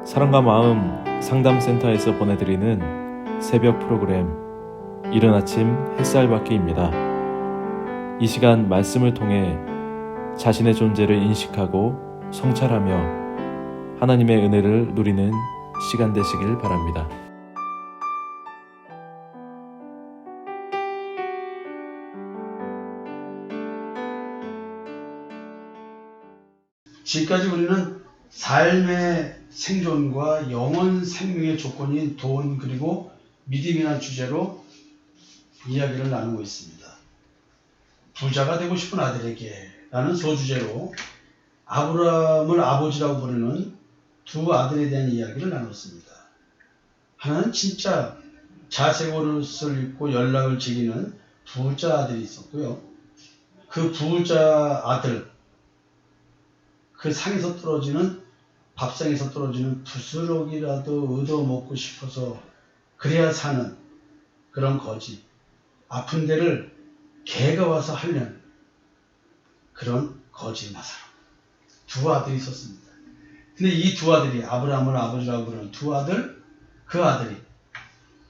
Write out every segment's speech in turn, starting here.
사랑과 마음 상담센터에서 보내드리는 새벽 프로그램 이른 아침 햇살 받기입니다. 이 시간 말씀을 통해 자신의 존재를 인식하고 성찰하며 하나님의 은혜를 누리는 시간 되시길 바랍니다. 지금까지 우리는 삶의 생존과 영원 생명의 조건인 돈 그리고 믿음이라는 주제로 이야기를 나누고 있습니다. 부자가 되고 싶은 아들에게 라는 소주제로 아브라함을 아버지라고 부르는 두 아들에 대한 이야기를 나눴습니다. 하나는 진짜 자색옷을 입고 연락을 즐기는 부자 아들이 있었고요. 그 부자 아들, 그 상에서 떨어지는 밥상에서 떨어지는 부스럭이라도 얻어먹고 싶어서 그래야 사는 그런 거지. 아픈 데를 개가 와서 하려는 그런 거지 나사로. 두 아들이 있었습니다. 근데 이 두 아들이 아브라함을 아버지라고 부르는 두 아들, 그 아들이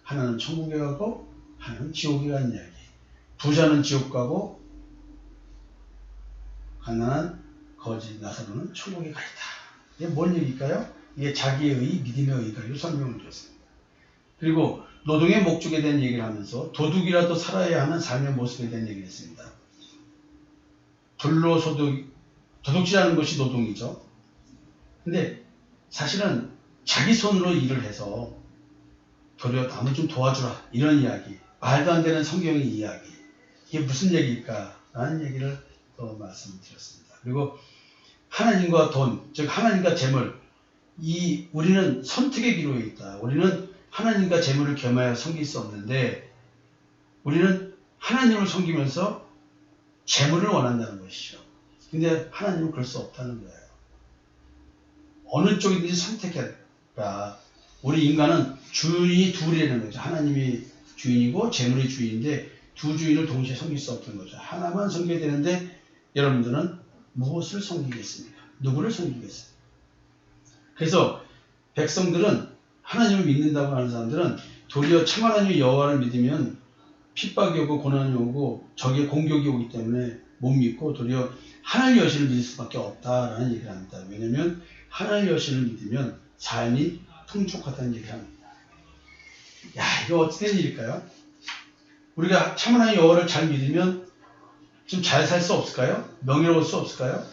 하나는 천국에 가고 하나는 지옥에 가는 이야기. 부자는 지옥 가고 가난한 거지 나사로는 천국에 가 있다. 이게 뭔 얘기일까요? 이게 자기의 의, 믿음의 의가 설명을 드렸습니다. 그리고 노동의 목적에 대한 얘기를 하면서 도둑이라도 살아야 하는 삶의 모습에 대한 얘기를 했습니다. 불로소득, 도둑질하는 것이 노동이죠. 근데 사실은 자기 손으로 일을 해서 도리어 남을 좀 도와주라 이런 이야기, 말도 안 되는 성경의 이야기, 이게 무슨 얘기일까 라는 얘기를 또 말씀드렸습니다. 그리고 하나님과 돈, 즉 하나님과 재물, 우리는 선택의 기로에 있다. 우리는 하나님과 재물을 겸하여 섬길 수 없는데 우리는 하나님을 섬기면서 재물을 원한다는 것이죠. 근데 하나님은 그럴 수 없다는 거예요. 어느 쪽이든지 선택해라. 우리 인간은 주인이 둘이라는 거죠. 하나님이 주인이고 재물이 주인인데 두 주인을 동시에 섬길 수 없는 거죠. 하나만 섬겨야 되는데 여러분들은 무엇을 섬기겠습니까? 누구를 섬기겠습니까? 그래서 백성들은 하나님을 믿는다고 하는 사람들은 도리어 참 하나님 여호와를 믿으면 핍박이 오고 고난이 오고 적의 공격이 오기 때문에 못 믿고 도리어 하나님 여신을 믿을 수밖에 없다라는 얘기를 합니다. 왜냐하면 하나님 여신을 믿으면 삶이 풍족하다는 얘기를 합니다. 야, 이거 어떻게 된 일일까요? 우리가 참 하나님 여호와를 잘 믿으면 좀 잘 살 수 없을까요? 명예로울 수 없을까요?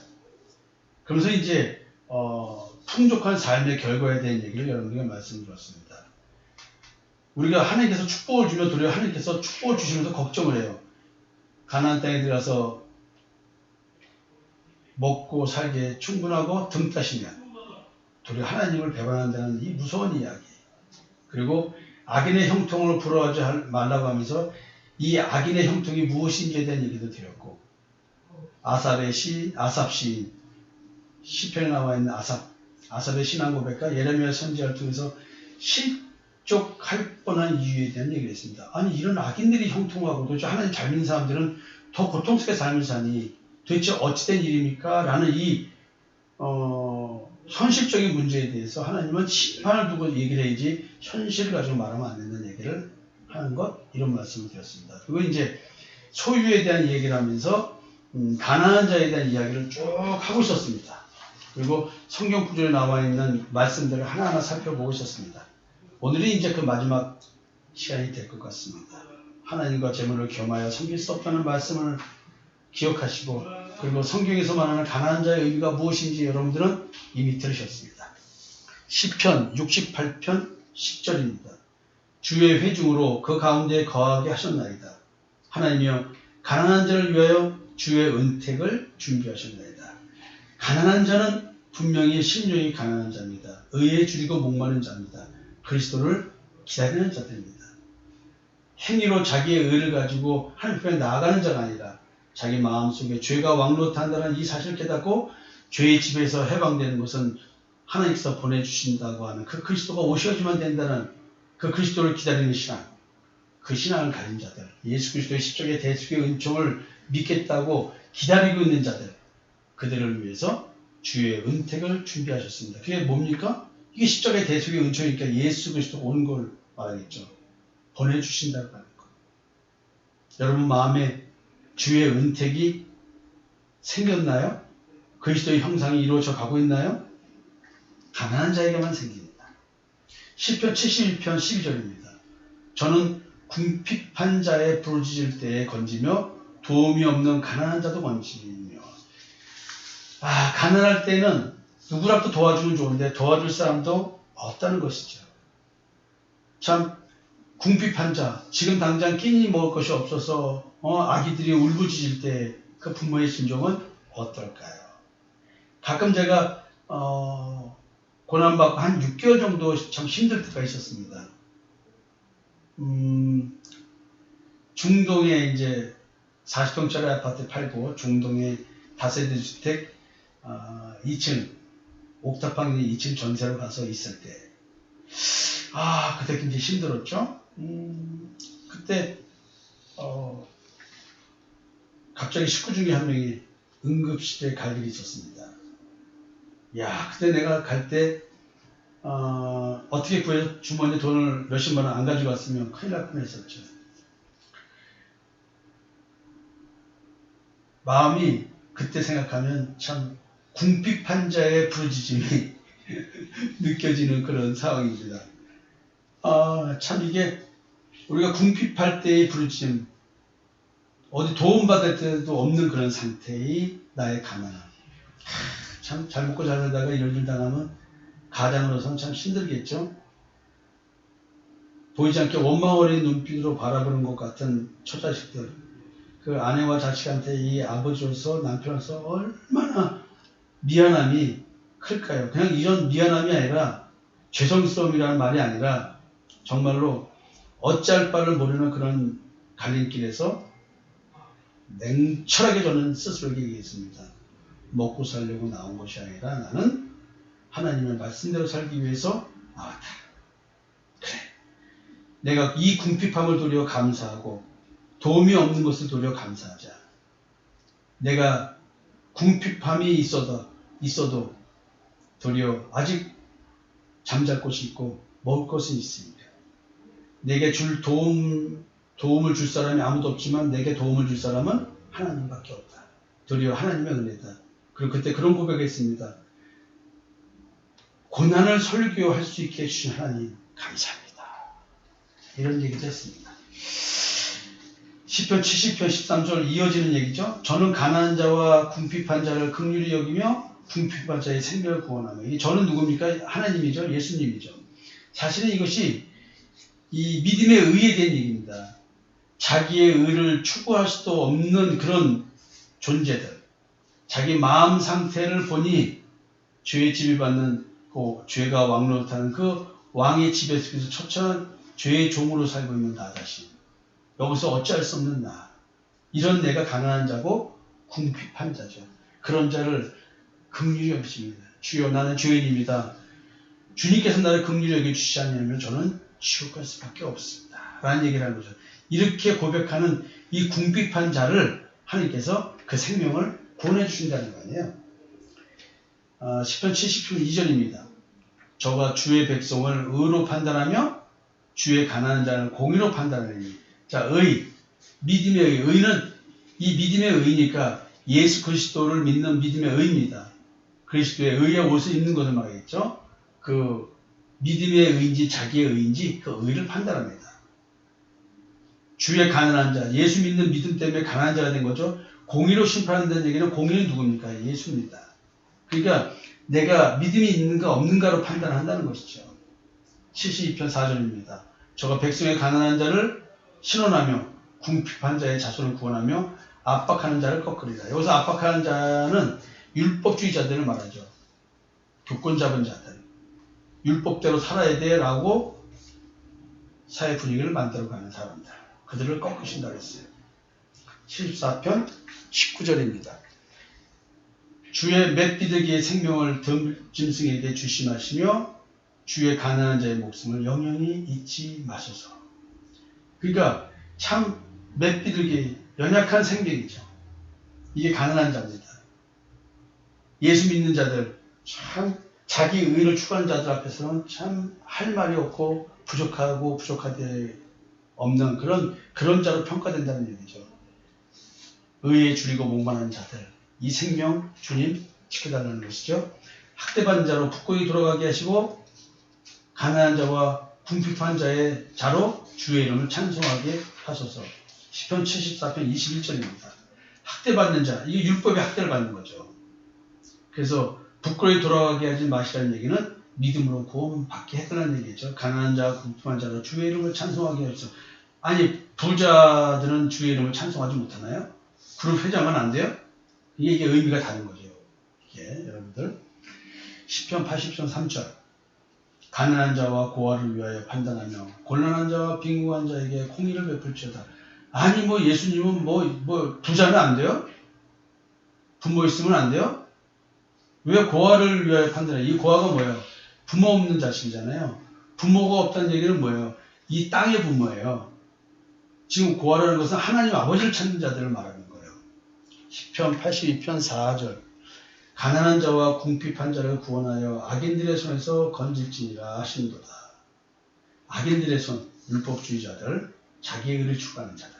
그러면서 이제 풍족한 삶의 결과에 대한 얘기를 여러분에게 말씀드렸습니다. 우리가 하나님께서 축복을 주면 도리어 하나님께서 축복을 주시면서 걱정을 해요. 가나안 땅에 들어가서 먹고 살기에 충분하고 등 따시면 도리어 하나님을 배반한다는 이 무서운 이야기. 그리고 악인의 형통을 부러워하지 말라고 하면서 이 악인의 형통이 무엇인지에 대한 얘기도 드렸고 아삽 시인, 시편에 나와 있는 아삽의 신앙 고백과 예레미야 선지자를 통해서 실족할 뻔한 이유에 대한 얘기를 했습니다. 아니 이런 악인들이 형통하고 도대체 하나님 잘 믿는 사람들은 더 고통스럽게 삶을 사니 도대체 어찌된 일입니까? 라는 이 현실적인 문제에 대해서 하나님은 심판을 두고 얘기를 해야지 현실을 가지고 말하면 안 된다는 얘기를 하는 것, 이런 말씀을 드렸습니다. 그리고 이제 소유에 대한 얘기를 하면서 가난한 자에 대한 이야기를 쭉 하고 있었습니다. 그리고 성경 구절에 나와 있는 말씀들을 하나하나 살펴보고 있었습니다. 오늘이 이제 그 마지막 시간이 될 것 같습니다. 하나님과 재물을 겸하여 섬길 수 없다는 말씀을 기억하시고 그리고 성경에서 말하는 가난한 자의 의미가 무엇인지 여러분들은 이미 들으셨습니다. 시편 68편 10절입니다. 주의 회중으로 그 가운데 거하게 하셨나이다. 하나님이여 가난한 자를 위하여 주의 은택을 준비하셨나이다. 가난한 자는 분명히 심령이 가난한 자입니다. 의에 줄이고 목마른 자입니다. 그리스도를 기다리는 자들입니다. 행위로 자기의 의를 가지고 하나님 앞에 나아가는 자가 아니라 자기 마음속에 죄가 왕노릇한다는 이 사실을 깨닫고 죄의 집에서 해방되는 것은 하나님께서 보내주신다고 하는 그 그리스도가 오셔야지만 된다는 그 그리스도를 기다리는 신앙, 그 신앙을 가진 자들, 예수 그리스도의 십자가의 대속의 은총을 믿겠다고 기다리고 있는 자들, 그들을 위해서 주의 은택을 준비하셨습니다. 그게 뭡니까? 이게 십자가의 대속의 은총이니까 예수 그리스도 온 걸 말하겠죠. 보내주신다고 하는 거. 여러분 마음에 주의 은택이 생겼나요? 그리스도의 형상이 이루어져 가고 있나요? 가난한 자에게만 생깁니다. 시편 71편 12절입니다. 저는 궁핍한 자의 부르짖을 때에 건지며 도움이 없는 가난한 자도 건지며. 가난할 때는 누구라도 도와주면 좋은데 도와줄 사람도 없다는 것이죠. 참 궁핍한 자, 지금 당장 끼니 먹을 것이 없어서 아기들이 울부짖을 때 그 부모의 심정은 어떨까요? 가끔 제가 고난받고 한 6개월 정도 참 힘들 때가 있었습니다. 중동에 이제 40평짜리 아파트 팔고 중동에 다세대 주택 2층 옥탑방 2층 전세로 가서 있을 때 그때 굉장히 힘들었죠. 그때 갑자기 식구 중에 한 명이 응급실에 갈 일이 있었습니다. 그때 내가 갈 때 어떻게 구해서 주머니에 돈을 몇십만 원 안 가지고 왔으면 큰일 날 뻔했었죠. 마음이 그때 생각하면 참 궁핍한 자의 부르짖음이 느껴지는 그런 상황입니다. 참 이게 우리가 궁핍할 때의 부르짖음, 어디 도움받을 때도 없는 그런 상태의 나의 가난함. 참 잘 먹고 잘 살다가 이런 일 당하면 가장으로서는 참 힘들겠죠. 보이지 않게 원망 어린 눈빛으로 바라보는 것 같은 처자식들, 그 아내와 자식한테 이 아버지로서 남편으로서 얼마나 미안함이 클까요? 그냥 이런 미안함이 아니라 죄송스러움이라는 말이 아니라 정말로 어찌할 바를 모르는 그런 갈림길에서 냉철하게 저는 스스로에게 얘기했습니다. 먹고 살려고 나온 것이 아니라 나는 하나님의 말씀대로 살기 위해서 나왔다. 그래. 내가 이 궁핍함을 도리어 감사하고 도움이 없는 것을 도리어 감사하자. 내가 궁핍함이 있어도 도리어 아직 잠잘 곳이 있고 먹을 것은 있으니까. 내게 줄 도움을 줄 사람이 아무도 없지만 내게 도움을 줄 사람은 하나님밖에 없다. 도리어 하나님의 은혜다. 그리고 그때 그런 고백했습니다. 고난을 설교할 수 있게 해주신 하나님 감사합니다. 이런 얘기도 했습니다. 시편 70편 13절 이어지는 얘기죠. 저는 가난한 자와 궁핍한 자를 긍휼히 여기며 궁핍한 자의 생명을 구원하며. 이 저는 누굽니까? 하나님이죠. 예수님이죠. 사실은 이것이 이 믿음의 의에 대한 얘기입니다. 자기의 의를 추구할 수도 없는 그런 존재들, 자기 마음 상태를 보니 죄의 지배받는 죄가 왕노릇하는 그 왕의 집에서 처처한 죄의 종으로 살고 있는 나 자신, 여기서 어찌할 수 없는 나, 이런 내가 가난한 자고 궁핍한 자죠. 그런 자를 긍휼히 여기십니다. 주여 나는 죄인입니다. 주님께서 나를 긍휼히 여겨주시지 않으면 저는 지옥 갈 수밖에 없습니다. 라는 얘기를 하는 거죠. 이렇게 고백하는 이 궁핍한 자를 하나님께서 그 생명을 구원해 주신다는 거 아니에요. 시편 70편 2절입니다. 저가 주의 백성을 의로 판단하며 주의 가난한 자를 공의로 판단하니. 자, 믿음의 의는 이 믿음의 의니까 예수 그리스도를 믿는 믿음의 의입니다. 그리스도의 의의 옷을 입는 것을 말하겠죠. 그 믿음의 의인지 자기의 의인지 그 의를 판단합니다. 주의 가난한 자, 예수 믿는 믿음 때문에 가난한 자가 된 거죠. 공의로 심판한다는 얘기는 공의는 누굽니까? 예수입니다. 그러니까 내가 믿음이 있는가 없는가로 판단한다는 것이죠. 72편 4절입니다. 저가 백성의 가난한 자를 신원하며 궁핍한 자의 자손을 구원하며 압박하는 자를 꺾으리라. 여기서 압박하는 자는 율법주의자들을 말하죠. 교권 잡은 자들. 율법대로 살아야 돼 라고 사회 분위기를 만들어가는 사람들. 그들을 꺾으신다고 했어요. 74편 19절입니다. 주의 맷비둘기의 생명을 덤짐승에게 주심하시며 주의 가난한 자의 목숨을 영영히 잊지 마소서. 그러니까 참 맷비둘기 연약한 생명이죠. 이게 가난한 자입니다. 예수 믿는 자들 참 자기 의를 추구하는 자들 앞에서는 참 할 말이 없고 부족하고 부족하되 없는 그런 자로 평가된다는 얘기죠. 의에 줄이고 목마른 자들, 이 생명 주님 지켜달라는 것이죠. 학대받는 자로 북고이 돌아가게 하시고 가난한 자와 궁핍한 자의 자로 주의 이름을 찬송하게 하소서. 시편 74편 21절입니다. 학대받는 자, 이게 율법의 학대를 받는 거죠. 그래서 부끄러이 돌아가게 하지 마시라는 얘기는 믿음으로 구원 받게 해달라는 얘기죠. 가난한 자, 궁핍한 자로 주의 이름을 찬송하게 하소서. 아니, 부자들은 주의 이름을 찬송하지 못하나요? 그룹 회장은 안 돼요? 이게 의미가 다른 거죠. 이게 여러분들 시편 80편 3절 가난한 자와 고아를 위하여 판단하며 곤란한 자와 빈궁한 자에게 공의를 베풀지어다. 아니 뭐 예수님은 뭐 부자는 안 돼요? 부모 있으면 안 돼요? 왜 고아를 위하여 판단해요? 이 고아가 뭐예요? 부모 없는 자식이잖아요. 부모가 없다는 얘기는 뭐예요? 이 땅의 부모예요. 지금 고아라는 것은 하나님 아버지를 찾는 자들을 말하는 거예요. 시편 82편 4절 가난한 자와 궁핍한 자를 구원하여 악인들의 손에서 건질지니라 하신도다. 악인들의 손, 율법주의자들, 자기의 의를 추구하는 자들.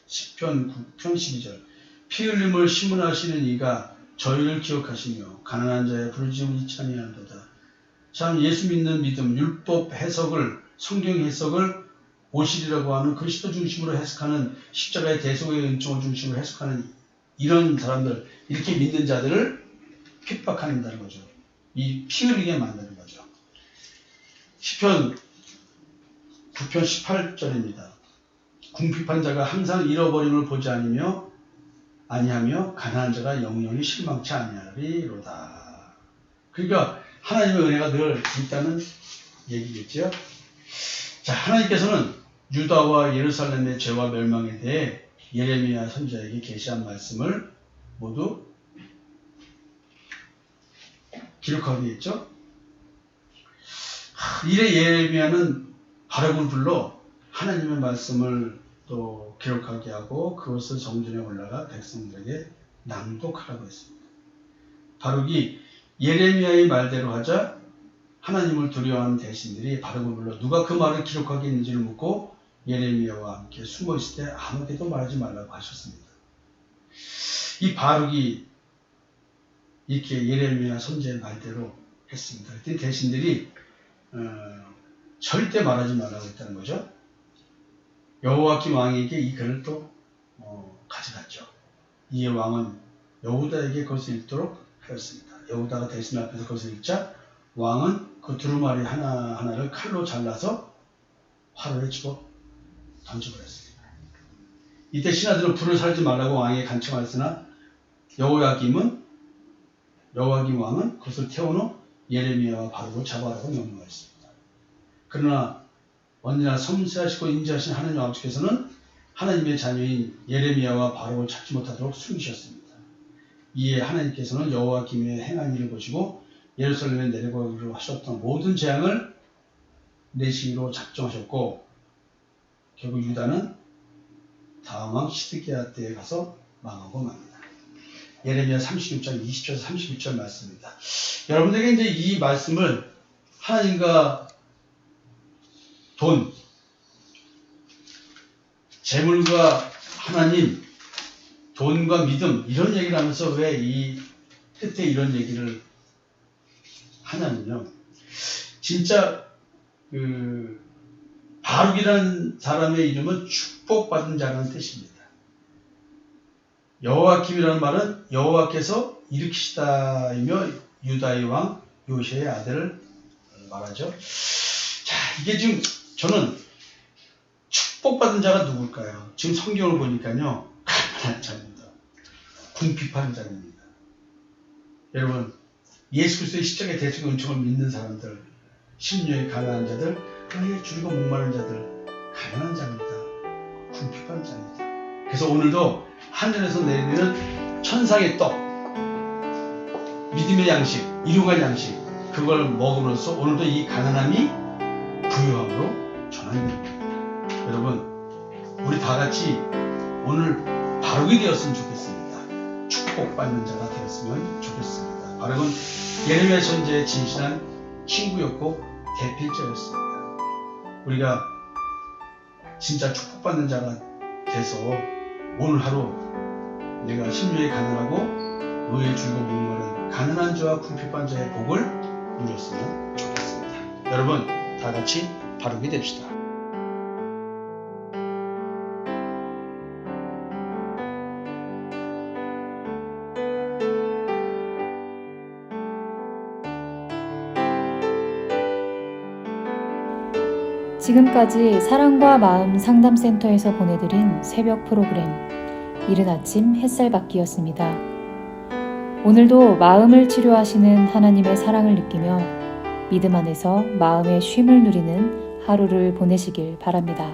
시편 9편 12절 피 흘림을 심문하시는 이가 저희를 기억하시며 가난한 자의 부르짖음을 잊지 아니하는도다. 참 예수 믿는 믿음, 율법 해석을, 성경 해석을 오실이라고 하는 그리스도 중심으로 해석하는 십자가의 대속의 은총을 중심으로 해석하는 이런 사람들, 이렇게 믿는 자들을 핍박한다는 거죠. 이 피 흘리게 만드는 거죠. 시편 9편 18절입니다. 궁핍한 자가 항상 잃어버림을 보지 아니하며 가난한 자가 영영이 실망치 아니하리로다. 그러니까 하나님의 은혜가 늘 있다는 얘기겠죠. 자, 하나님께서는 유다와 예루살렘의 죄와 멸망에 대해 예레미야 선지자에게 계시한 말씀을 모두 기록하고 있죠. 이래 예레미야는 바락을 불러 하나님의 말씀을 또 기록하게 하고 그것을 성전에 올라가 백성들에게 낭독하라고 했습니다. 바룩이 예레미야의 말대로 하자 하나님을 두려워하는 대신들이 바룩을 불러 누가 그 말을 기록하겠는지를 묻고 예레미야와 함께 숨어 있을 때 아무데도 말하지 말라고 하셨습니다. 이 바룩이 이렇게 예레미야 선지자의 말대로 했습니다. 그때 대신들이 절대 말하지 말라고 했다는 거죠. 여호와kim 왕에게 이 글을 또 가져갔죠. 이에 왕은 여후다에게 그것을 읽도록 하였습니다. 여후다가 대신 앞에서 그것을 읽자 왕은 그 두루마리 하나하나를 칼로 잘라서 화로에 집어 던져버렸습니다. 이때 신하들은 불을 살지 말라고 왕에게 간청하였으나 여호야김 왕은 그것을 태운 후 예레미야와 바룩을 잡아라고 명령하였습니다. 그러나 언제나 섬세하시고 인자하신 하나님 아버지께서는 하나님의 자녀인 예레미야와 바룩을 찾지 못하도록 숨기셨습니다. 이에 하나님께서는 여호야김의 행한 일을 보시고 예루살렘에 내려가기로 하셨던 모든 재앙을 내시기로 작정하셨고 결국 유다는 다음 왕 시드기야 때에 가서 망하고 맙니다. 예레미야 36장 20절에서 31절 말씀입니다. 여러분들에게 이제 이 말씀을 하나님과 돈, 재물과 하나님, 돈과 믿음 이런 얘기를 하면서 왜 이 끝에 이런 얘기를 하냐면요. 진짜 바룩이라는 사람의 이름은 축복받은 자라는 뜻입니다. 여호야김이라는 말은 여호와께서 일으키시다이며 유다의 왕 요시아의 아들을 말하죠. 자, 이게 지금 저는 축복받은 자가 누굴까요? 지금 성경을 보니까요. 가난한 자입니다. 궁핍한 자입니다. 여러분 예수 그리스도의 십자가의 대속의 은총을 믿는 사람들, 심령의 가난한 자들, 의에 줄이고 목마른 자들, 가난한 자입니다. 궁핍한 자입니다. 그래서 오늘도 하늘에서 내리는 천상의 떡, 믿음의 양식, 일용할 양식, 그걸 먹음으로써 오늘도 이 가난함이 부유함으로 전환됩니다. 여러분, 우리 다 같이 오늘 바룩이 되었으면 좋겠습니다. 축복받는 자가 되었으면 좋겠습니다. 바락은 예레미야 선지자의 진실한 친구였고 대필자였습니다. 우리가 진짜 축복받는 자가 돼서 오늘 하루 내가 심령이 가난하고 의의 줄고 목마른 가난한 자와 궁핍한 자의 복을 누렸으면 좋겠습니다. 여러분 다 같이 바르게 됩시다. 지금까지 사랑과 마음 상담센터에서 보내드린 새벽 프로그램 이른 아침 햇살받기였습니다. 오늘도 마음을 치료하시는 하나님의 사랑을 느끼며 믿음 안에서 마음의 쉼을 누리는 하루를 보내시길 바랍니다.